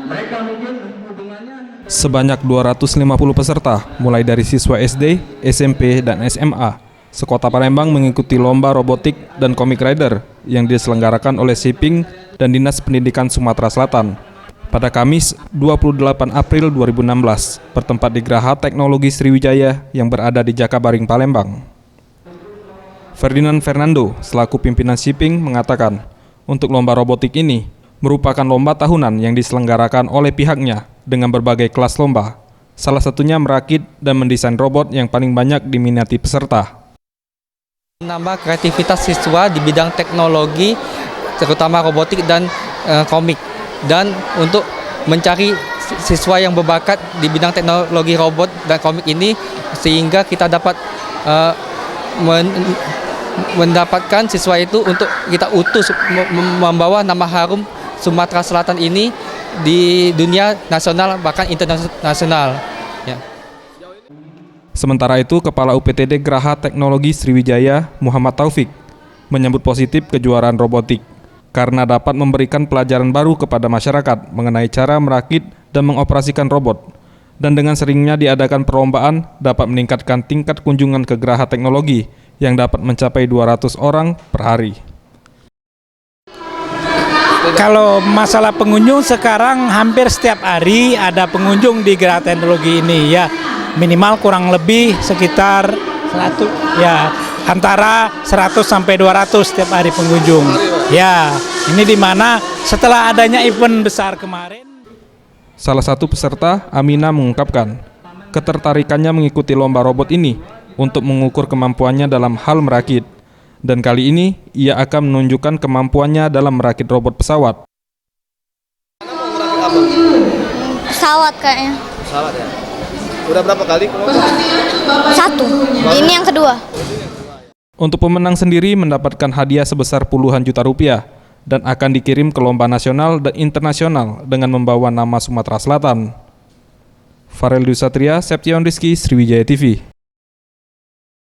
Mereka mungkin hubungannya. Sebanyak 250 peserta, mulai dari siswa SD, SMP, dan SMA, sekota Palembang mengikuti lomba robotik dan comic rider yang diselenggarakan oleh SIPING dan Dinas Pendidikan Sumatera Selatan pada Kamis 28 April 2016, bertempat di Geraha Teknologi Sriwijaya yang berada di Jakabaring, Palembang. Ferdinand Fernando, selaku pimpinan SIPING, mengatakan, untuk lomba robotik ini merupakan lomba tahunan yang diselenggarakan oleh pihaknya dengan berbagai kelas lomba. Salah satunya merakit dan mendesain robot yang paling banyak diminati peserta. Menambah kreativitas siswa di bidang teknologi, terutama robotik dan komik. Dan untuk mencari siswa yang berbakat di bidang teknologi robot dan komik ini, sehingga kita dapat mendapatkan siswa itu untuk kita utus membawa nama harum Sumatera Selatan ini di dunia nasional bahkan internasional. Ya. Sementara itu, Kepala UPTD Geraha Teknologi Sriwijaya, Muhammad Taufik, menyambut positif kejuaraan robotik karena dapat memberikan pelajaran baru kepada masyarakat mengenai cara merakit dan mengoperasikan robot. Dan dengan seringnya diadakan perlombaan dapat meningkatkan tingkat kunjungan ke Geraha Teknologi yang dapat mencapai 200 orang per hari. Kalau masalah pengunjung sekarang hampir setiap hari ada pengunjung di Geraha Teknologi ini ya, minimal kurang lebih sekitar 100 ya, antara 100 sampai 200 setiap hari pengunjung. Ya, ini di mana setelah adanya event besar kemarin. Salah satu peserta, Amina, mengungkapkan ketertarikannya mengikuti lomba robot ini untuk mengukur kemampuannya dalam hal merakit. Dan kali ini ia akan menunjukkan kemampuannya dalam merakit robot pesawat. Pesawat kayaknya. Pesawat ya? Udah berapa kali? Satu. Ini yang kedua. Untuk pemenang sendiri mendapatkan hadiah sebesar puluhan juta rupiah dan akan dikirim ke lomba nasional dan internasional dengan membawa nama Sumatera Selatan. Farel Dusatria, Seption Rizky, Sriwijaya TV.